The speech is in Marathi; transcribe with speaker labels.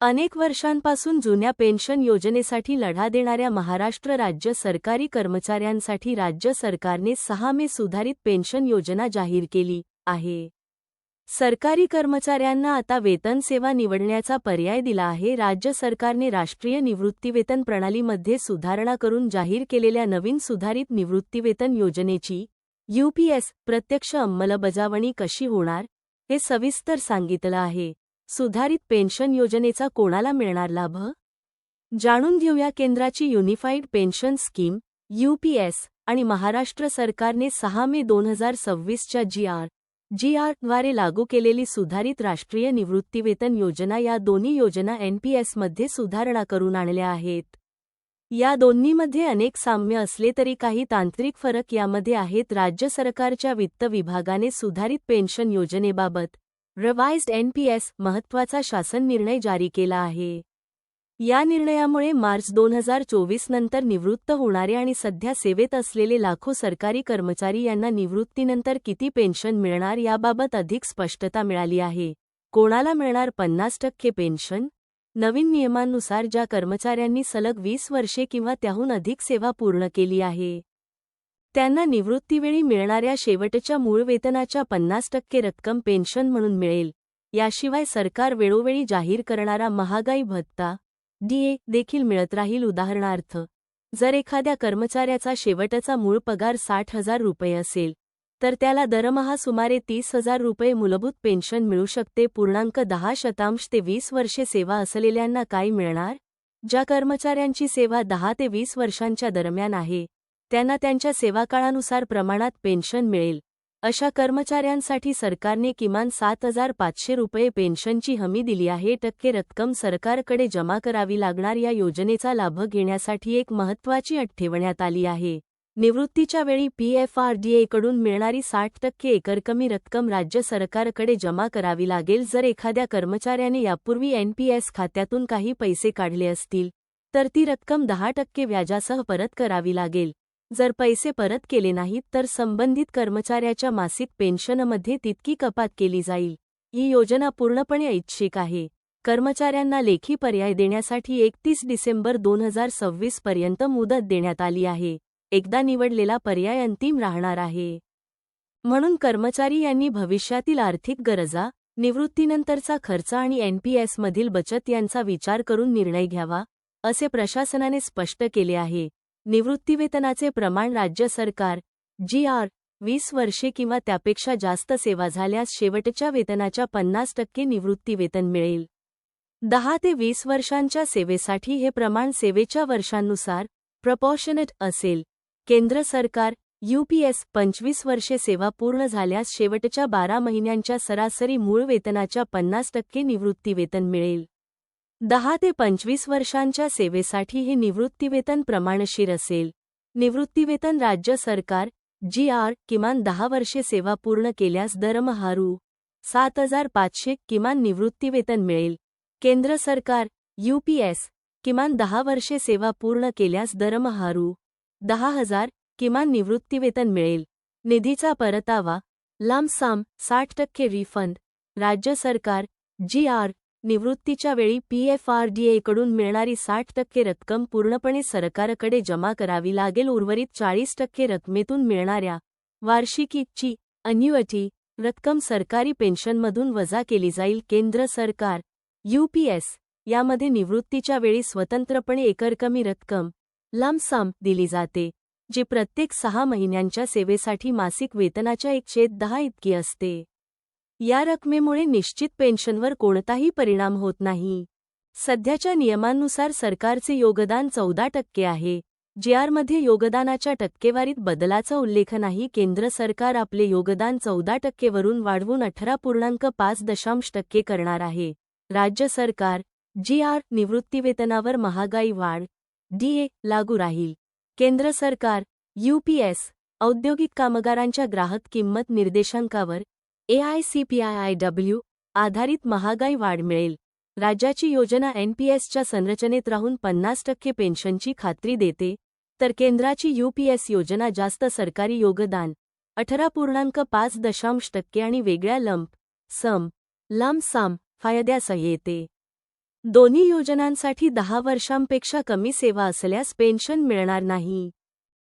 Speaker 1: अनेक वर्षांपासून जुन्या पेन्शन योजनेसाठी लढा देणाऱ्या महाराष्ट्र राज्य सरकारी कर्मचाऱ्यांसाठी राज्य सरकारने 6 मे सुधारित पेन्शन योजना जाहीर केली आहे. सरकारी कर्मचाऱ्यांना आता वेतन सेवा निवडण्याचा पर्याय दिला आहे. राज्य सरकारने राष्ट्रीय निवृत्तीवेतन प्रणालीमध्ये सुधारणा करून जाहीर केलेल्या नवीन सुधारित निवृत्तीवेतन योजनेची UPS प्रत्यक्ष अंमलबजावणी कशी होणार हे सविस्तर सांगितलं आहे. सुधारित पेन्शन योजनेचा कोणाला मिळणार लाभ? जाणून घेऊया. केंद्राची युनिफाईड पेन्शन स्कीम UPS आणि महाराष्ट्र सरकारने 6 मे 2026च्या GR द्वारे लागू केलेली सुधारित राष्ट्रीय निवृत्तीवेतन योजना या दोन्ही योजना NPS मध्ये सुधारणा करून आणल्या आहेत. या दोन्हीमध्ये अनेक साम्य असले तरी काही तांत्रिक फरक यामध्ये आहेत. राज्य सरकारच्या वित्त विभागाने सुधारित पेन्शन योजनेबाबत रिवाइज्ड NPS महत्त्वाचा शासन निर्णय जारी केला आहे. या निर्णयामुळे मार्च 2024 नंतर निवृत्त होणारे आणि सध्या सेवेत असलेले लाखो सरकारी कर्मचारी यांना निवृत्तीनंतर किती पेन्शन मिळणार याबाबत अधिक स्पष्टता मिळाली आहे. कोणाला मिळणार 50% पेन्शन? नवीन नियमांनुसार ज्या कर्मचाऱ्यांनी सलग 20 वर्षे किंवा त्याहून अधिक सेवा पूर्ण केली आहे त्यांना निवृत्तीवेळी मिळणाऱ्या शेवटच्या मूळ वेतनाच्या 50% रक्कम पेन्शन म्हणून मिळेल. याशिवाय सरकार वेळोवेळी जाहीर करणारा महागाई भत्ता DA देखील मिळत राहील. उदाहरणार्थ, जर एखाद्या कर्मचाऱ्याचा शेवटचा मूळ पगार 60,000 रुपये असेल तर त्याला दरमहा सुमारे 30,000 रुपये मूलभूत पेन्शन मिळू शकते. 0.10% ते 20 वर्षे सेवा असलेल्यांना काय मिळणार? ज्या कर्मचाऱ्यांची सेवा 10 ते 20 वर्षांच्या दरम्यान आहे त्यांना त्यांच्या सेवाकाळानुसार प्रमाणात पेन्शन मिळेल. अशा कर्मचाऱ्यांसाठी सरकारने किमान 7,500 रुपये पेन्शनची हमी दिली आहे. टक्के रक्कम सरकारकडे जमा करावी लागणार. या योजनेचा लाभ घेण्यासाठी एक महत्त्वाची अट ठेवण्यात आली आहे. निवृत्तीच्या वेळी PFRDA कडून मिळणारी 60% एकरकमी रक्कम राज्य सरकारकडे जमा करावी लागेल. जर एखाद्या कर्मचाऱ्याने यापूर्वी NPS खात्यातून काही पैसे काढले असतील तर ती रक्कम 10% व्याजासह परत करावी लागेल. जर पैसे परत केले नाहीत तर संबंधित कर्मचाऱ्याच्या मासिक पेन्शनमध्ये तितकी कपात केली जाईल. ही योजना पूर्णपणे ऐच्छिक आहे. कर्मचाऱ्यांना लेखी पर्याय देण्यासाठी 31 डिसेंबर 2026 पर्यंत मुदत देण्यात आली आहे. एकदा निवडलेला पर्याय अंतिम राहणार आहे. म्हणून कर्मचारी यांनी भविष्यातील आर्थिक गरजा, निवृत्तीनंतरचा खर्च आणि NPS मधील बचत यांचा विचार करून निर्णय घ्यावा, असे प्रशासनाने स्पष्ट केले आहे. निवृत्तीवेतनाचे प्रमाण राज्य सरकार GR 20 वर्षे किंवा त्यापेक्षा जास्त सेवा झाल्यास शेवटच्या वेतनाच्या 50% निवृत्तीवेतन मिळेल. 10 ते 20 वर्षांच्या सेवेसाठी हे प्रमाण सेवेच्या वर्षांनुसार प्रपोर्शनेट असेल. केंद्र सरकार UPS 25 वर्षे सेवा पूर्ण झाल्यास शेवटच्या 12 महिन्यांच्या सरासरी मूळ वेतनाच्या 50% निवृत्तीवेतन मिळेल. 10 ते 25 वर्षांच्या सेवेसाठी हे निवृत्तीवेतन प्रमाणशीर असेल. निवृत्तीवेतन राज्य सरकार GR किमान 10 वर्षे सेवा पूर्ण केल्यास दरमहा रु. 7,500 किमान निवृत्तीवेतन मिळेल. केंद्र सरकार UPS किमान 10 वर्षे सेवा पूर्ण केल्यास दरमहा रु. 10,000 किमान निवृत्तीवेतन मिळेल. निधीचा परतावा लंप सम 60% रिफंड. राज्य सरकार GR निवृत्तीच्या वेळी PFRDA कडून मिळणारी 60% रक्कम पूर्णपणे सरकारकडे जमा करावी लागेल. उर्वरित 40% रकमेतून मिळणाऱ्या वार्षिकीची अन्युअटी रक्कम सरकारी पेन्शनमधून वजा केली जाईल. केंद्र सरकार UPS यामध्ये निवृत्तीच्या वेळी स्वतंत्रपणे एकरकमी रक्कम लंप सम दिली जाते, जी प्रत्येक 6 महिन्यांच्या सेवेसाठी मासिक वेतनाच्या 1/10 इतकी असते. या रकमेमुळे निश्चित पेन्शनवर कोणताही परिणाम होत नाही. सध्याच्या नियमांनुसार सरकारचे योगदान 14% आहे. GR मध्ये योगदानाच्या टक्केवारीत बदलाचा उल्लेख नाही. केंद्र सरकार आपले योगदान 14% वरून वाढवून 18.5% करणार आहे. राज्य सरकार GR निवृत्तीवेतनावर महागाई वाढ DA लागू राहील. केंद्र सरकार UPS औद्योगिक कामगारांच्या ग्राहक किंमत निर्देशांकावर AICPIIW आधारित महागाई वाढ मिळेल. राज्याची योजना NPSच्या संरचनेत राहून 50% पेन्शनची खात्री देते, तर केंद्राची UPS योजना जास्त सरकारी योगदान 18.5% आणि वेगळ्या लंप सम फायद्यासह येते. दोन्ही योजनांसाठी 10 वर्षांपेक्षा कमी सेवा असल्यास पेन्शन मिळणार नाही.